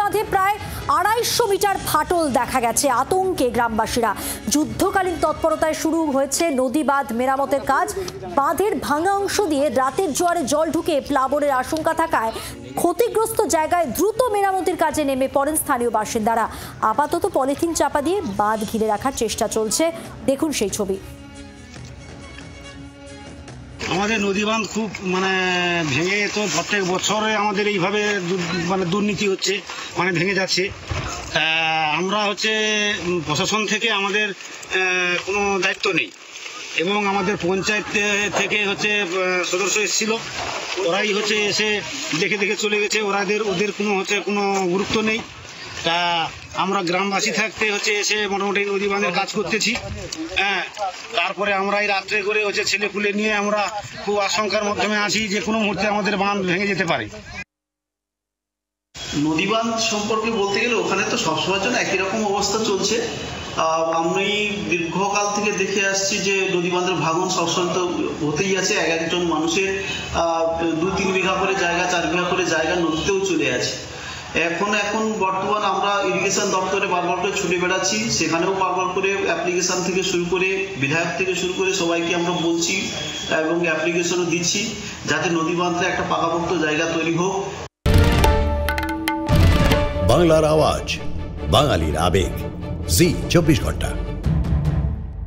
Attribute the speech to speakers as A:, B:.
A: বাঁধে প্রায় 250 মিটার ফাটল দেখা গেছে। আতঙ্কে গ্রামবাসীরা। যুদ্ধকালীন তৎপরতায় শুরু হয়েছে নদী বাঁধ মেরামতের কাজ। বাঁধের ভাঙা অংশ দিয়ে রাতের জোয়ারে জল ঢুকে প্লাবনের আশঙ্কা থাকায় ক্ষতিগ্রস্ত জায়গায় দ্রুত মেরামতির কাজে নেমে পড়েন স্থানীয় বাসিন্দারা। আপাতত পলিথিন চাপা দিয়ে বাঁধ ঘিরে রাখার চেষ্টা চলছে। দেখুন সেই ছবি।
B: আমাদের নদী বাঁধ খুব ভেঙে, তো প্রত্যেক বছরে আমাদের এইভাবে দুর্নীতি হচ্ছে, ভেঙে যাচ্ছে। আমরা প্রশাসন থেকে আমাদের কোনো দায়িত্ব নেই, এবং আমাদের পঞ্চায়েত থেকে সদস্য এসেছিল, ওরাই এসে দেখে দেখে চলে গেছে। ওদের কোনো গুরুত্ব নেই। তা আমরা গ্রামবাসী থাকতে এসে মোটামুটি নদী বাঁধের কাজ করতেছি। তারপরে আমরা এই রাত্রে করে ছেলেপুলে নিয়ে আমরা খুব আশঙ্কার মাধ্যমে আছি যে কোনো মুহূর্তে আমাদের বাঁধ ভেঙে যেতে পারে।
C: নদী বাঁধ সম্পর্কে বলতে গেলে ওখানে তো সবসময়ের জন্য একই রকম অবস্থা চলছে। আমি দীর্ঘকাল থেকে দেখে আসছি যে নদী বাঁধের ভাঙন সবসময় তো হতেই আছে। একজন মানুষের 2-3 বিঘা করে জায়গা, 4 বিঘা করে জায়গা নদীতেও চলে আছে। এখন বর্তমান আমরা ইরিগেশন দপ্তরে বারবার করে ছুটে বেড়াচ্ছি, সেখানেও বারবার করে অ্যাপ্লিকেশন থেকে শুরু করে বিধায়ক থেকে শুরু করে সবাইকে আমরা বলছি এবং অ্যাপ্লিকেশনও দিচ্ছি যাতে নদী বাঁধে একটা পাকাপোক্ত জায়গা তৈরি হোক।
D: বাংলার আওয়াজ, বাঙালির আবেগ, জি 24 ঘন্টা।